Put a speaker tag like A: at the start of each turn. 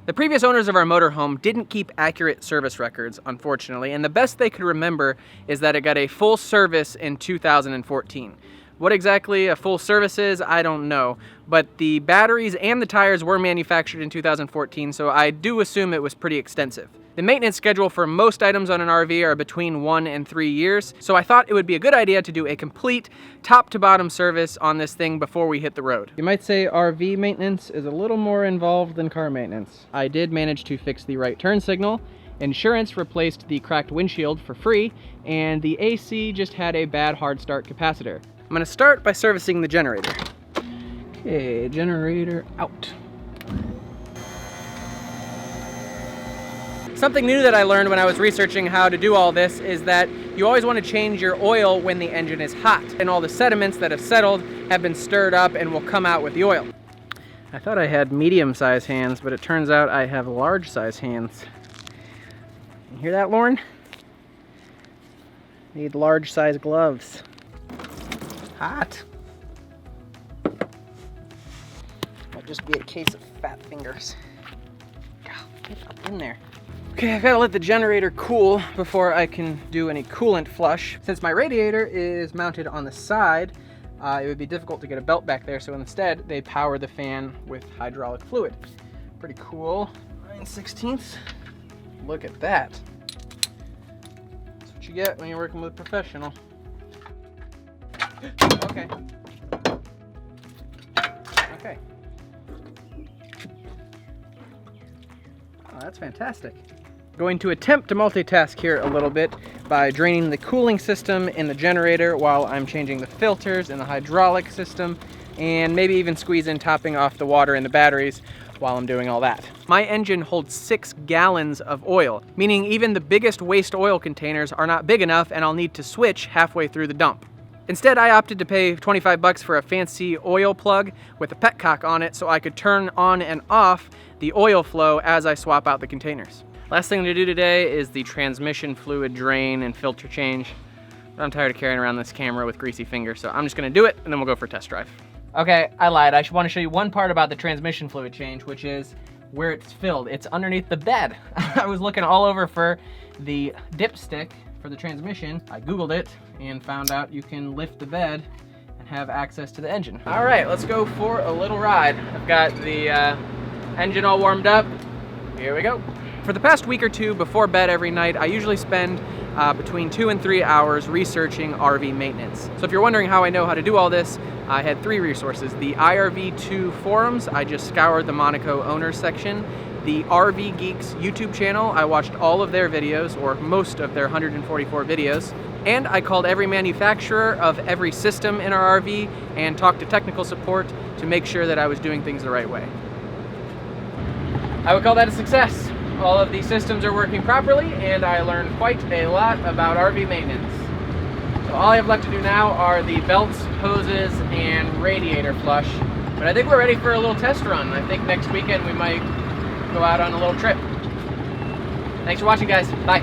A: The previous owners of our motorhome didn't keep accurate service records, unfortunately, and the best they could remember is that it got a full service in 2014. What exactly a full service is, I don't know, but the batteries and the tires were manufactured in 2014, so I do assume it was pretty extensive. The maintenance schedule for most items on an RV are between 1 and 3 years, so I thought it would be a good idea to do a complete top to bottom service on this thing before we hit the road. You might say RV maintenance is a little more involved than car maintenance. I did manage to fix the right turn signal, insurance replaced the cracked windshield for free, and the AC just had a bad hard start capacitor. I'm gonna start by servicing the generator. Okay, generator out. Something new that I learned when I was researching how to do all this is that you always want to change your oil when the engine is hot, and all the sediments that have settled have been stirred up and will come out with the oil. I thought I had medium-sized hands, but it turns out I have large-sized hands. You hear that, Lauren? Need large-sized gloves. Hot. Might just be a case of fat fingers. Get up in there. Okay, I've got to let the generator cool before I can do any coolant flush. Since my radiator is mounted on the side, it would be difficult to get a belt back there, so instead they power the fan with hydraulic fluid. Pretty cool. 9/16. Look at that. That's what you get when you're working with a professional. Okay. Okay. Oh, that's fantastic. Going to attempt to multitask here a little bit by draining the cooling system in the generator while I'm changing the filters in the hydraulic system, and maybe even squeeze in topping off the water in the batteries while I'm doing all that. My engine holds 6 gallons of oil, meaning even the biggest waste oil containers are not big enough and I'll need to switch halfway through the dump. Instead, I opted to pay 25 bucks for a fancy oil plug with a petcock on it so I could turn on and off the oil flow as I swap out the containers. Last thing to do today is the transmission fluid drain and filter change. But I'm tired of carrying around this camera with greasy fingers, so I'm just gonna do it and then we'll go for a test drive. Okay, I lied. I want to show you one part about the transmission fluid change, which is where it's filled. It's underneath the bed. I was looking all over for the dipstick for the transmission. I Googled it and found out you can lift the bed and have access to the engine. All right, let's go for a little ride. I've got the engine all warmed up. Here we go. For the past week or two before bed every night, I usually spend between 2 and 3 hours researching RV maintenance. So if you're wondering how I know how to do all this, I had 3 resources. The IRV2 forums, I just scoured the Monaco owners section. The RV Geeks YouTube channel, I watched all of their videos, or most of their 144 videos. And I called every manufacturer of every system in our RV and talked to technical support to make sure that I was doing things the right way. I would call that a success. All of these systems are working properly, and I learned quite a lot about RV maintenance. So all I have left to do now are the belts, hoses, and radiator flush. But I think we're ready for a little test run. I think next weekend we might go out on a little trip. Thanks for watching, guys. Bye.